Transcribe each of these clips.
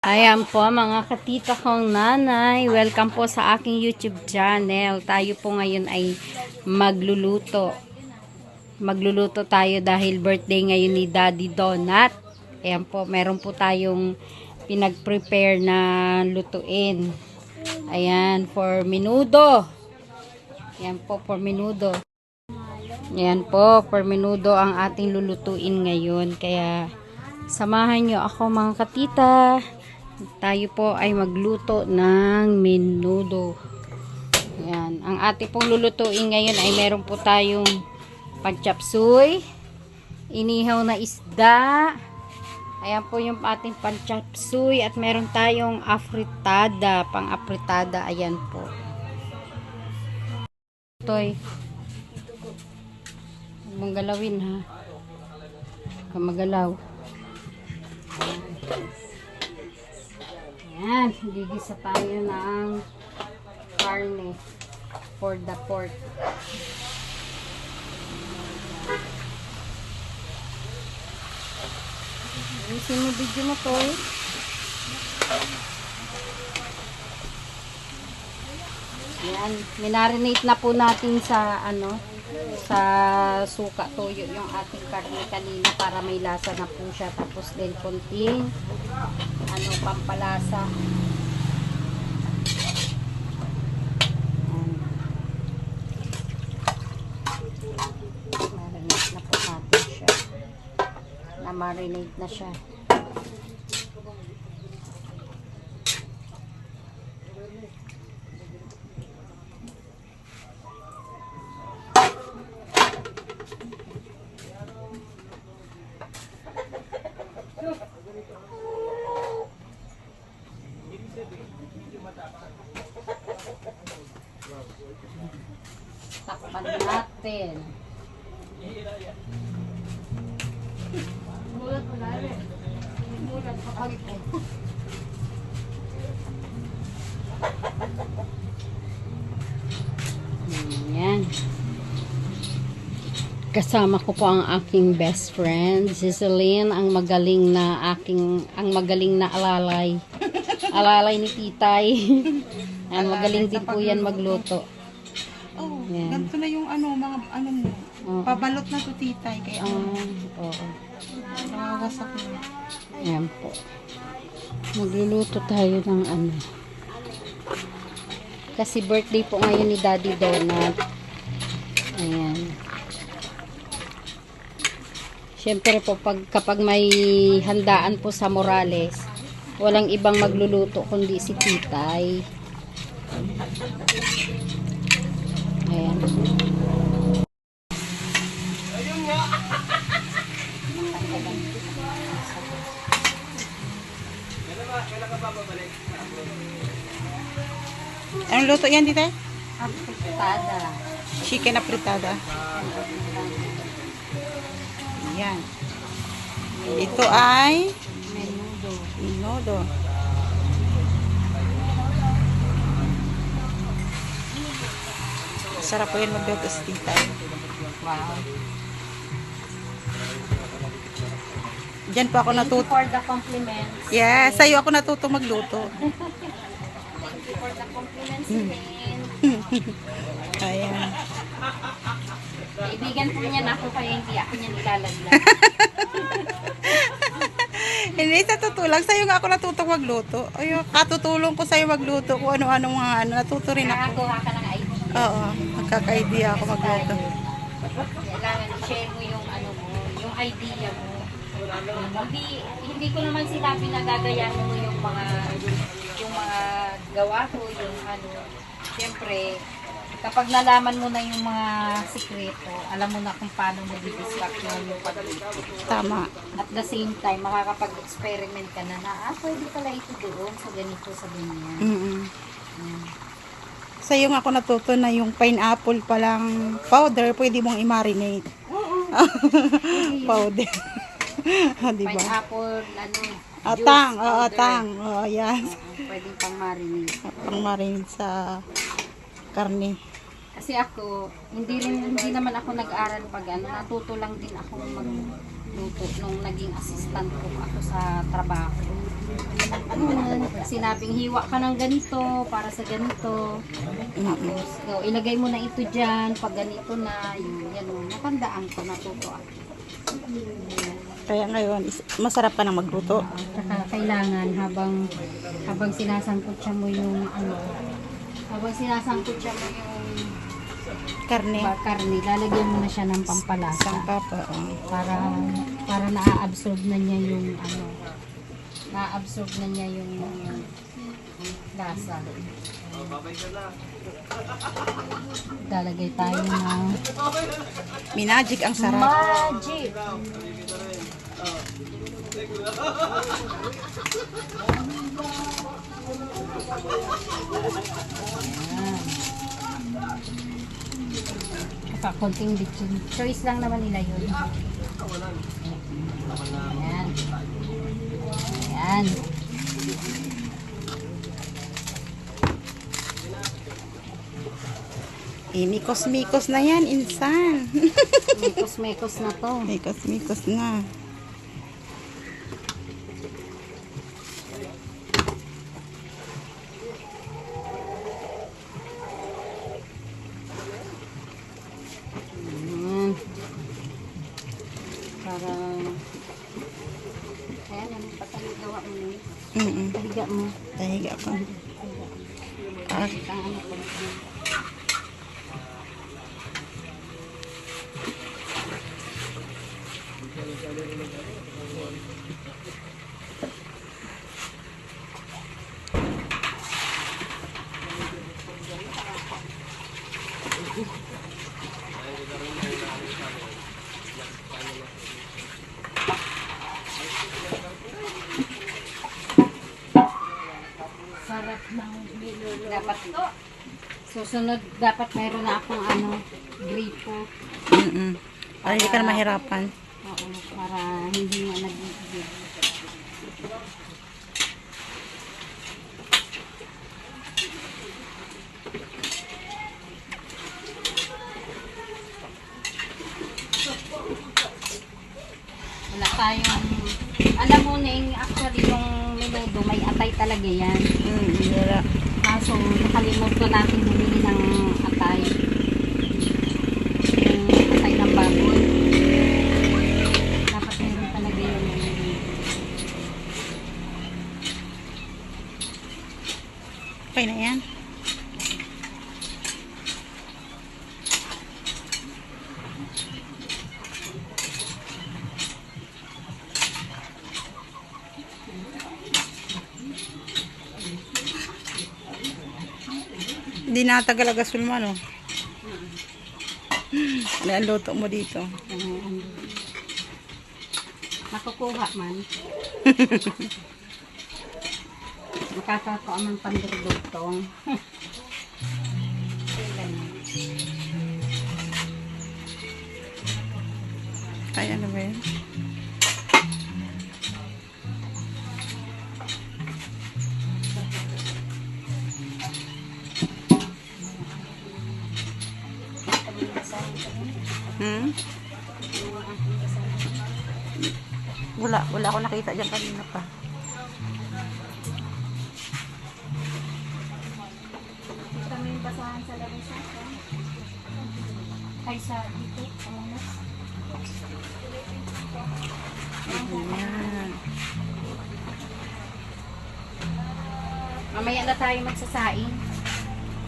Ayan po mga katita kong nanay, welcome po sa aking YouTube channel. Tayo po ngayon ay magluluto. Magluluto tayo dahil birthday ngayon ni Daddy Donut. Ayan po, meron po tayong pinag-prepare na lutuin. Ayan, for menudo. Ayan po, for menudo. Ayan po, for menudo ang ating lulutuin ngayon. Kaya samahan nyo ako mga katita. Tayo po ay magluto ng menudo. Ayan. Ang ating pong lulutuin ngayon ay meron po tayong panchapsuy, inihaw na isda. Ayan po yung ating panchapsuy at meron tayong afritada, pang-afritada. Ayan po. Toy. Huwag mong galawin ha. Kamagalaw. Ayan, gigisa tayo ng karne for the pork. Ayusin mo video mo to eh. Ayan, minarinate na po natin sa sa suka toyo yung ating karne kanina para may lasa na po siya. Tapos din konting pampalasa. Marinate na po natin siya. Na-marinate na siya. Takpan natin. Ayan. Kasama ko po ang aking best friend, si Celine, ang magaling na alalay. Alalay ni Titay. Ayan, magaling din po yan magluto. Oh, ganito na yung mga mo. Pabalot na to Titay kaya oo. nawawasak na. Ayan po. Magluluto tayo ng kasi birthday po ngayon ni Daddy Donut. Ayan. Siyempre po kapag may handaan po sa Morales, walang ibang magluluto kundi si Titay. Ayan. Anong luto yan, Tita? Afritada. Chicken apritada. Yan. Ito ay menudo. Sarap po yan magluto sa Tita. Wow. Diyan po ako natuto. For the compliments. Yes, sa'yo ako natuto magluto. Thank you for the compliments, Ayan. Kaibigan po niya na ako kaya hindi ako niya nilalaglag. Hindi, sa totoo lang. Sa'yo nga ako natutong magluto. Ayun, katutulong ko sa'yo magluto kung ano-ano mga natuto rin ako. Nakagawa ka ng idea. Oo, nagkaka-idea ako magluto. Kailangan i-share mo yung yung idea mo. Hindi ko naman sinabi na gagayahin mo yung mga gawa ko, Siyempre, kapag nalaman mo na yung mga sikreto, alam mo na kung paano mo i-distract yung pagluto. Tama. At the same time, makakapag-experiment ka na, pwede pala ito doon sa ganito, sa ganyan. Sa'yo nga ako natuto na yung pineapple palang powder, pwede mong i-marinate. Powder. Diba? Pineapple, Atang, juice, atang. Oo, yes. pwedeng pang marinate. Pang marinate sa karne. Kasi ako, hindi naman ako nag-aral pag natuto lang din ako magluto nung naging assistant ko ako sa trabaho. sinabing hiwa ka ng ganito para sa ganito. Tapos, so, ilagay mo na ito dyan. Pag ganito na, yun, yan o. Natandaan ko, natuto ako. Kaya ngayon, masarap ka nang magluto. Tsaka kailangan habang sinasangkot siya mo yung ano, habang sinasangkot siya mo yung Karne. karne, lalagyan mo na siya ng pampalasa. Sangka pa. Para na-absorb na niya yung ano, na-absorb na niya yung lasa. Lalagay tayo ng Minagic ang sarap. magic. Saka konting bitchin. Choice lang naman nila yun. Ayan. Ayan. Mikos-mikos na yan, insan. Mekos-mekos na to. Mikos-mikos na. Ayan. Para ayan, ano pataligawa mo yun. Pahiga mo. Tahiga pa. Ang ano ko. Sarap ng bilolo. Dapat to. Susunod, dapat meron na akong ano, gripo. Para hindi ka na mahirapan. Oo, para hindi nga nag-gigil. Wala tayong, alam mo na actually yung menudo, may atay talaga yan. Wala. Kaso nakalimutan natin bumili ng atay. Yung atay ng baboy. Dapat meron talaga yun. Okay na yan. Hindi na tagalaga sulma, no? Ano ang luto mo dito? Makukuha man. Makakakaon ng pandurdugtong. Ay, ano ba yun? Wala ako nakita dyan kanina pa. Kami yung basahan sa labas natin. Ay, sa dito. Ayan. Mamaya na tayo magsasaing.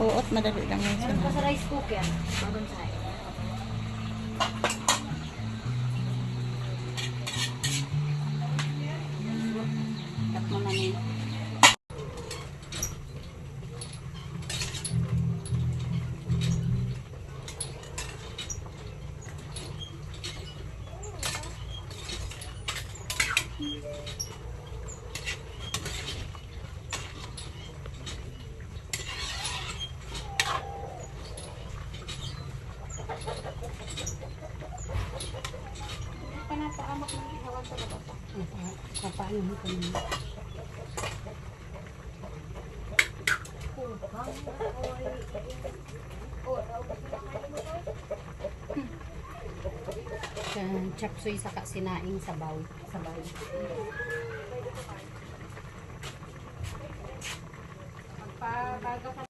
Oo, at madali lang yun. Meron pa sa rice cooker. Meron saing. Cut mo na niya. Panapaamak ng ihawan sa labas. Papaano ko naman. Chapsuy saka sinaing sabaw. Kapag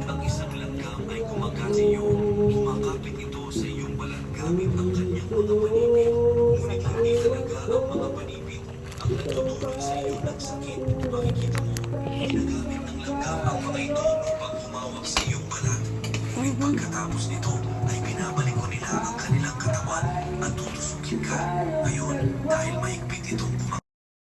ang isang langgam ay gumagasiyo, kumakapit ito sa iyong balat gamit ang kanyang mga panipid. Ngunit hindi talaga ang mga panipid ang nagtutulong sa iyo ng sakit. Makikita mo, ginagamit ng langgam ang mga ito upang humawak sa iyong balat. Ngunit pagkatapos nito ay binabalik ko nila ang kanilang katawan at tutusukin ka. Ngayon, dahil mahigpit itong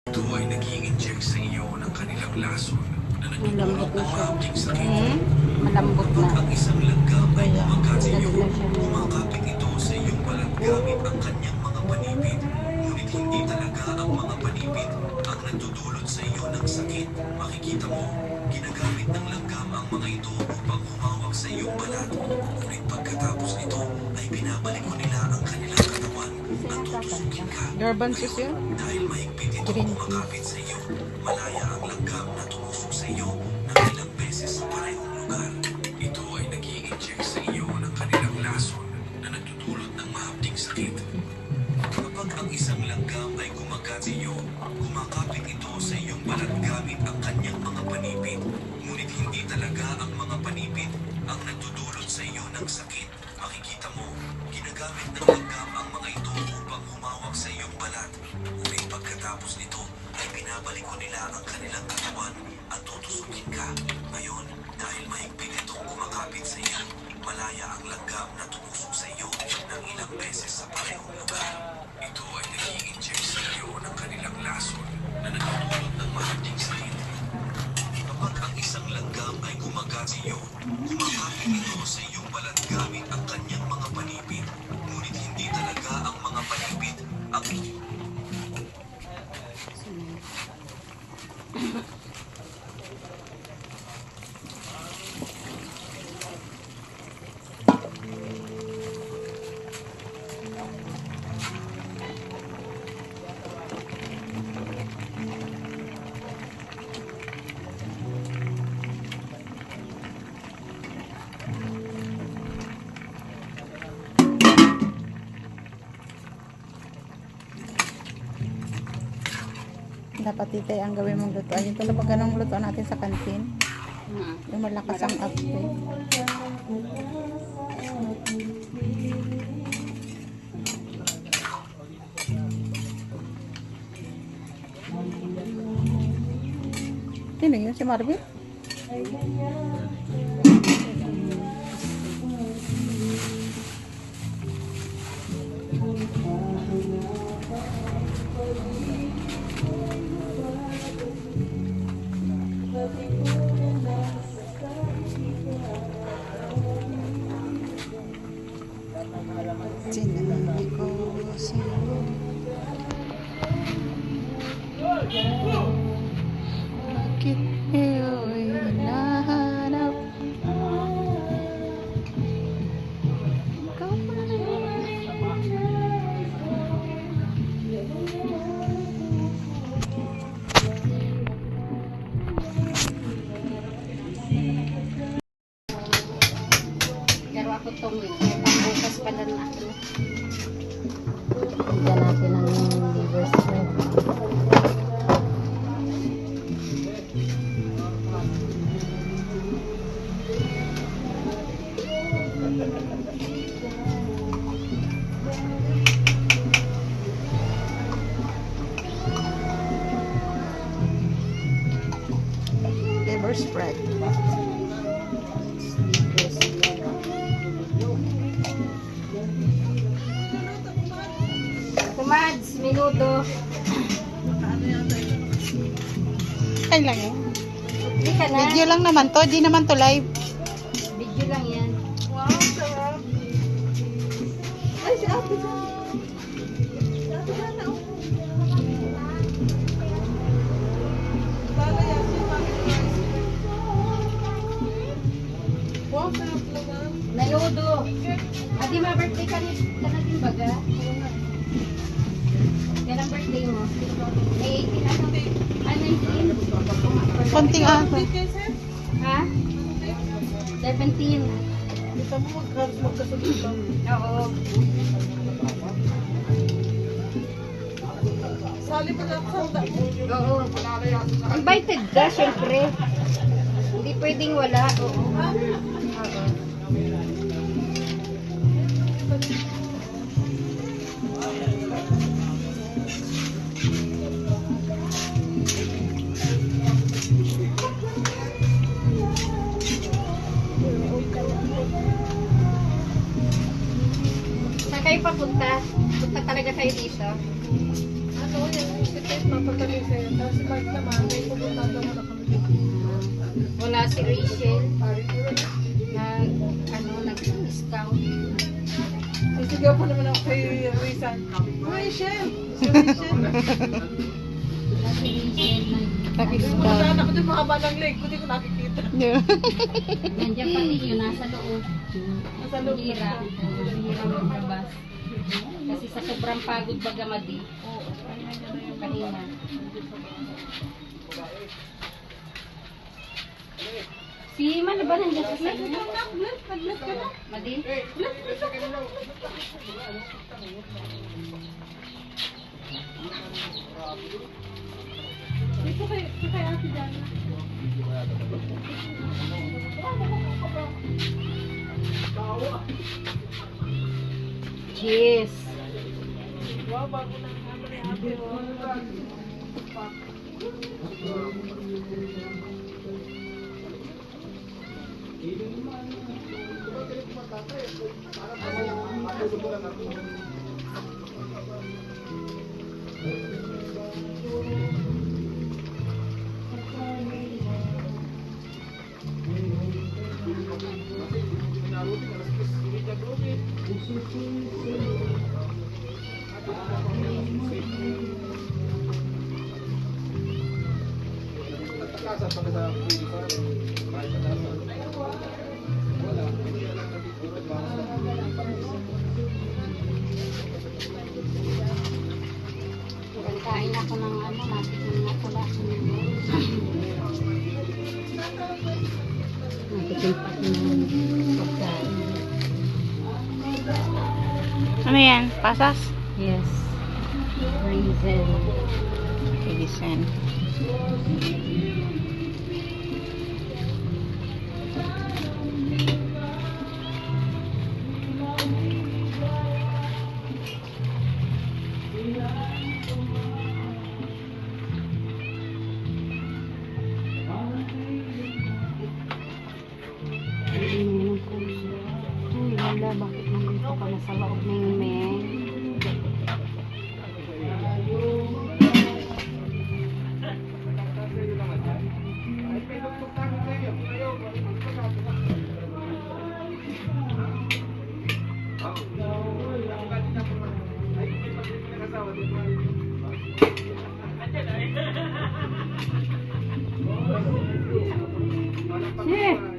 ito ay nag-i-inject sa iyo ng kanilang lason na nagdudulot ng mahabting sakit. Malambot Kapag na. ang isang langgam ay gumagasiyo, kumakapit ito sa iyong balat gamit ang kanyang mga panipid. Ngunit hindi talaga ang mga panipid ang nagdudulot sa iyo ng sakit. Makikita mo, ginagamit ng langgam ang mga ito upang humawak sa iyong balat. Ngunit pagkatapos nito ay binabalik ko nila ang kanilang katawan at tutusukin ka. Garbanzos yun? Dahil mahigpit ito kumakapit sa iyo, malaya ang langgam na tumusok sa iyo ng ilang beses sa parehong lugar. Ito ay nag-i-inject sa iyo ng kanilang lason na nagdudulot ng mahabting sakit. Kapag ang isang langgam ay gumagasiyo, kumakapit ito sa iyong balat gamit ang kanyang mga panipid. Ngunit hindi talaga ang mga panipid ang nagdudulot sa iyo ng sakit. Makikita mo, ginagamit ng langgam ang mga ito upang humawak sa iyong balat. Ngunit pagkatapos nito ay binabalik ko nila ang kanilang katawan at tutusukin ka. Ngayon, dahil mahigpit itong kumakapit sa iyo, malaya ang langgam na tumusok sa iyo ng ilang beses sa parehong lugar. Ito ay nag-i-inject sa iyo ng kanilang lason na nagdudulot ng mahabting sakit. Kapag ang isang langgam ay gumagasiyo, kumakapit ito sa iyong balat gamit ang kanyang mga panipid. Ngunit hindi talaga ang mga panipid ang Dapat titay ang gawin mong lutuan. Yung tulad pag ganong lutuan natin sa kantin. Yung malakas ang uptake. Sino yun? Si Marvin? Sinabi ko sa'yo. Bakit iyo'y hinahanap? Ikaw pa Pero ako itong pangbukas pala na ako. Bigyan natin ng liver spread. liver spread. Kumads, minuto. Ay lang yun. Hindi ka na. Video lang naman to. Di naman to live. Video lang yan. Wow, sarap. Ay, si Ate Jan. Si Ate Jan na ako. Wow, sarap naman. Menudo. Adi, ma-birthday ka natin baga. Yan ang birthday mo. May 18 ano? Ah, 19. Konting ako. Ha? 17. Kita mo magkasunod lang. Oo. Sali pa lang sa Oo. Invited ka, syempre. Hindi pwedeng wala. Oo. Oo. Saan kayo papunta? Punta talaga kayo dito? ano yan, si Ted mapagaling sa'yo. Tapos si Mark naman, may pupunta daw na kami. Wala si Rachel nag-scout. Sisigaw pa naman ako kay Rizan. Rachel! Si Rachel! Wala si Rachel Yung mga anak ko dyan, mahaba ng leg ko, di ko nakikita. nandiyan pati yun, nasa loob. Nasa loob. Hira maglabas. Kasi sa sobrang pagod bagamadi. Kanina. Si Mali ba nandiyan sa side niya? Nag-bless ka na. Madi? Dito kay Ate Jana. Cheers! Wow, bago na ano ni Ate. Kain ako ng ano, natin nga pala. Natin pati ng pagkain. Ano yan? Pasas? Yes. Raisin. Raisin. Wala, bakit nandito ka na sa loob na yun, men? Yeah.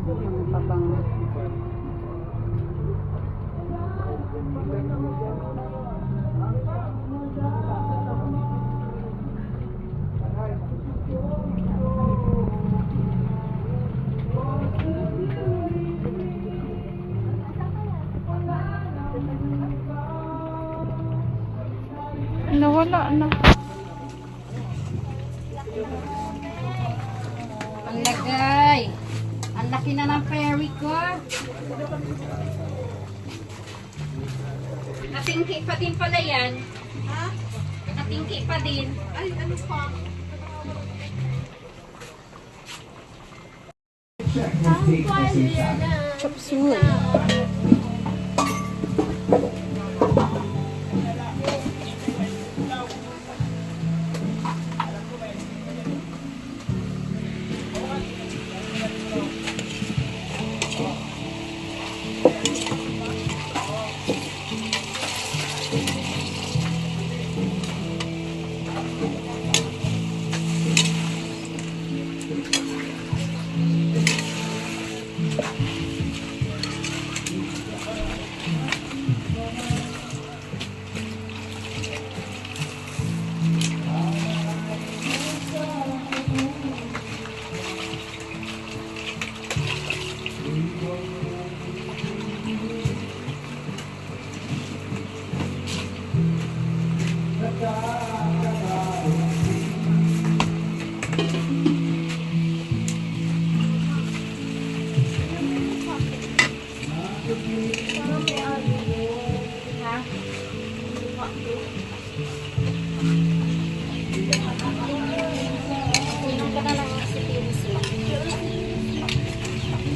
Yung pabango. Nawala na. Ang lagay. Ang laki na ng ferry ko. Natingki pa din pala yan. Ha? Natingki pa din. Ay, ano pa? Chop suey.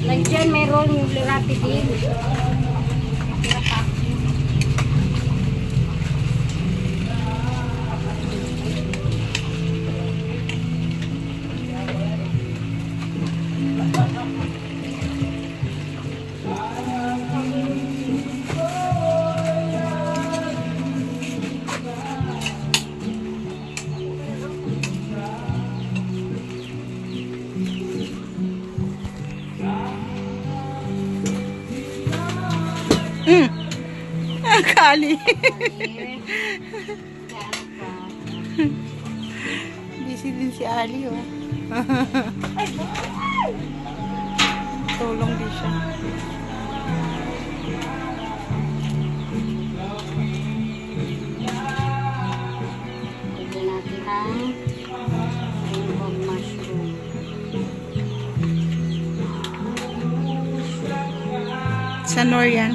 Like dyan, mayroon yung rapid din. Kali. Busy din si Ali, oh. Tulong din siya. Lagyan natin ang rainbow mushroom. Sa Norian.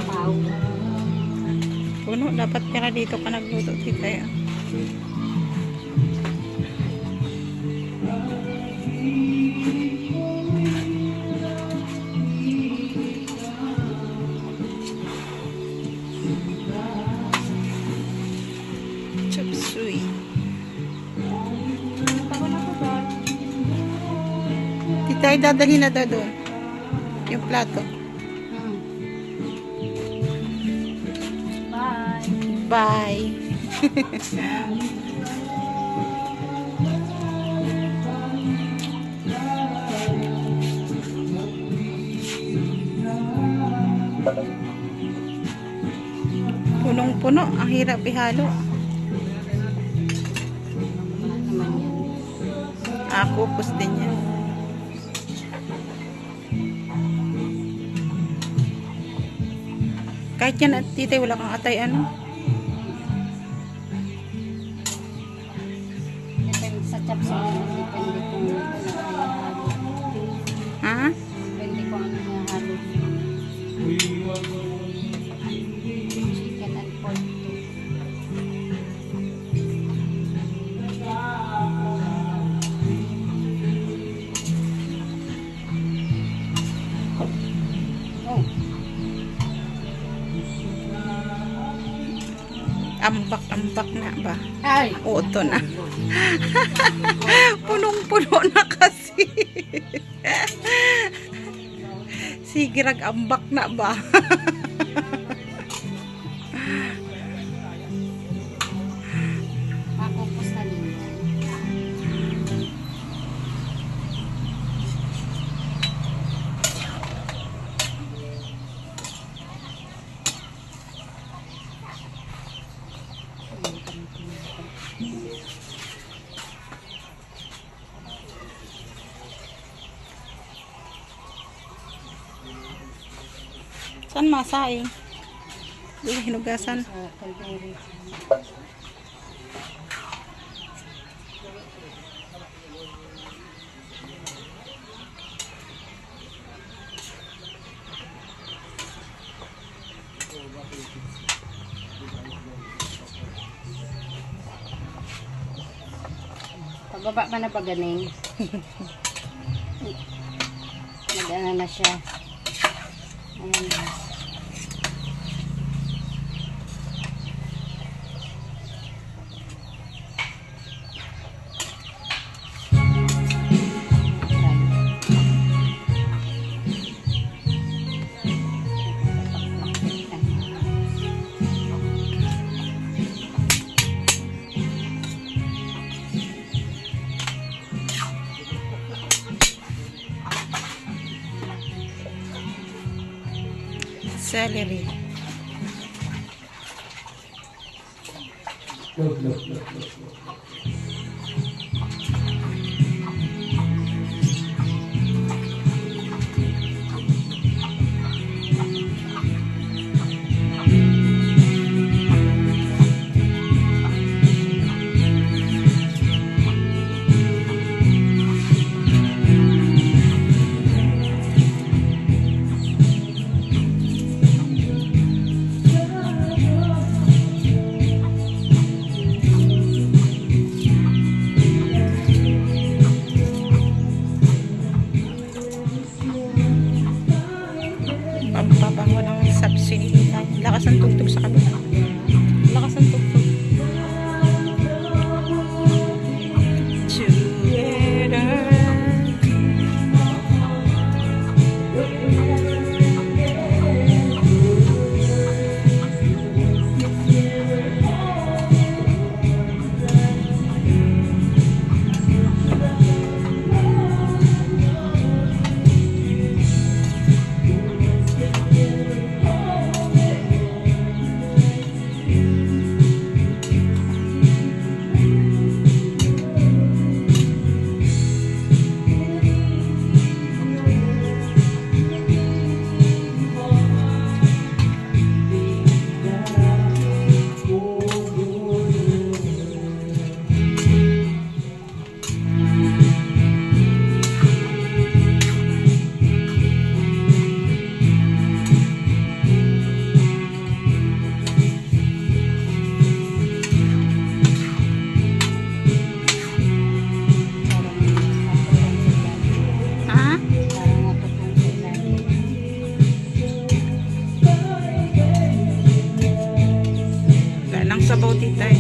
Pau. Puno, dapat pera dito ka nagluto, tita. Ya. Chop suey. Tita, dadalhin na daw doon. Yung plato. Bye. Bye. Punong-puno. Ang hirap ihalo. Kupos din yan. Kahit yan, tita, wala kang atay, ano? Depende sa chapsuy. Depende kung ano ihalo. Ha? Depende kung ano ihalo. Chicken and pork too. Oh. Ambak-ambak na ba? Ay! Oo, ito na. Punong-puno na kasi. Sigirag ambak na ba? Makupos na din yan. Saan masaing? Hindi, hinugasan. Sa kaldero. Pababa pa na paganing. Nag-ano na siya. Ayan na. Celery. Pampabango ng subsidy. Lakas ng tugtog sa kabila. Lakas ng tugtog. Together. Ha? Wala lang sabaw tita eh.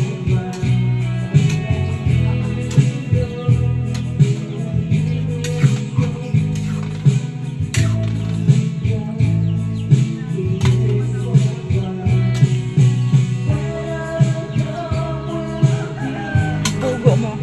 Pugo mo.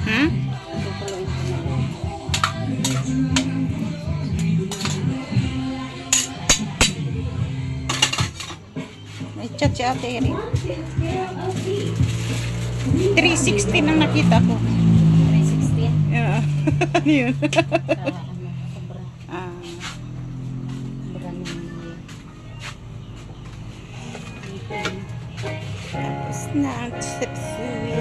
Hmm? May chat si Ate Erin. 360 nang nakita ko. 360. Yeah. Ano yun? Sobrang Ah, tapos na ang chipsuey.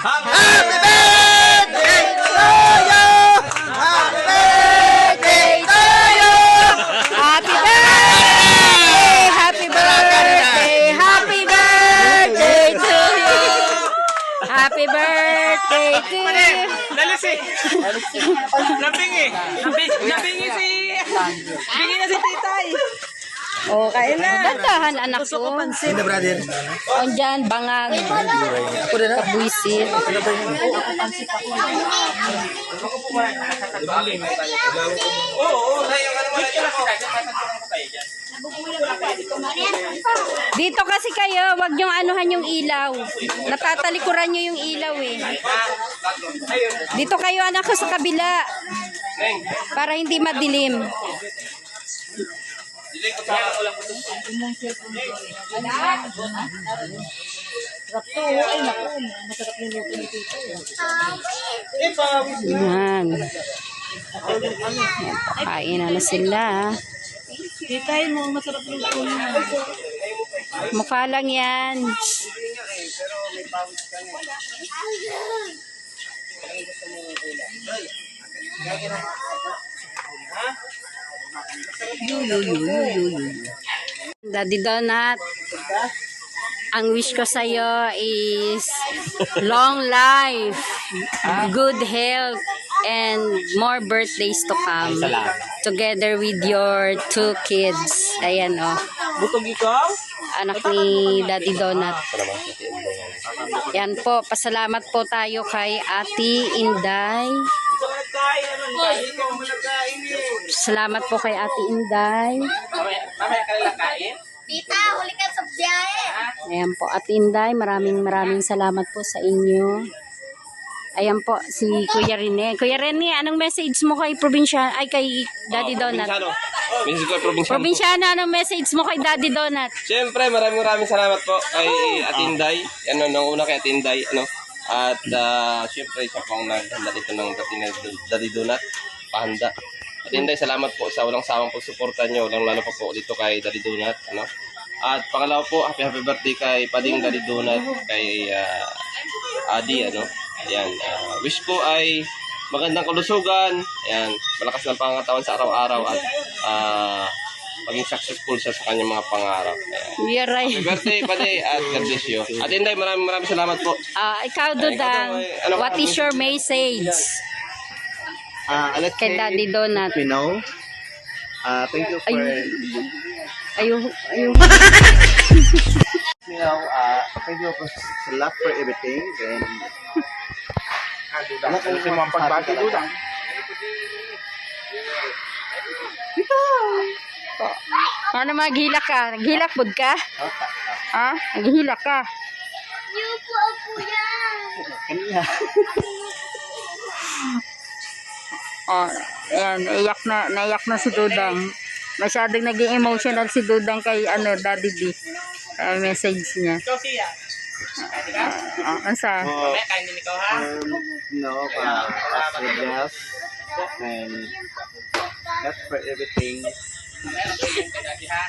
Happy birthday! Happy birthday! Happy birthday to you! Happy birthday to you! Nalisi! Nabingi! Nabingi si... Bingi na si titay! O, kain na. Dandahan, anak ko. Sino, brother? O, dyan, bangag. Kabuisit. Dito kasi kayo, wag niyong anuhan yung ilaw. Natatalikuran niyo yung ilaw eh. Dito kayo, anak ko, sa kabila. Para hindi madilim. Yan. Kain na sila. Titay mo, masarap yung ulo. Mukha lang yan. Daddy Donut, ang wish ko sa'yo is long life, good health, and more birthdays to come. Together with your 2 kids. Ayan o. Butog ikaw? Anak ni Daddy Donut. Yan po, pasalamat po tayo kay Ate Inday. Salamat po kay Ate Inday. Mamaya ka nila kain? Tita, huli ka sa biyahe. Ayan po, Ate Inday, maraming salamat po sa inyo. Ayan po, si Kuya Rene. Kuya Rene, anong message mo kay probinsya, ay kay Daddy Donut? Message ko probinsyano. Probinsyana, anong message mo kay Daddy Donut? Siyempre, maraming salamat po kay Atinday. Ano, nung una kay Atinday, ano. At siyempre, siya pong naghanda dito ng Daddy Donut. Pahanda. Atinday, salamat po sa walang sawang pagsuporta nyo. Lalo pa po dito kay Daddy Donut. Ano. At pangalawa po, happy birthday kay Pading Daddy Donut. Kay Adi, ano. Ayan, wish ko ay magandang kalusugan. Ayan, malakas ng pangatawan sa araw-araw at maging successful siya sa kanyang mga pangarap. Ayan. You're right. Happy birthday, Pade, at God bless you. At Inday, maraming salamat po. Ikaw, Dudang, what is your message Let's kay Daddy Donut? you know, thank you for, Ayaw. you know, thank you for a lot for everything. And, ano kung mga pagbati doon? Ano, maghilak ka? Naghilak pod ka? Ha? Naghilak ka? Yung po yan. Kaniya. Oh, ayan, naiyak na si Dudang. Masyadong naging emotional si Dudang kay Daddy B. Message niya. Ansa? Mamaya kain din ikaw, ha? You know, as the best. And that's for everything. Mamaya lang kayo, Daddy, ha?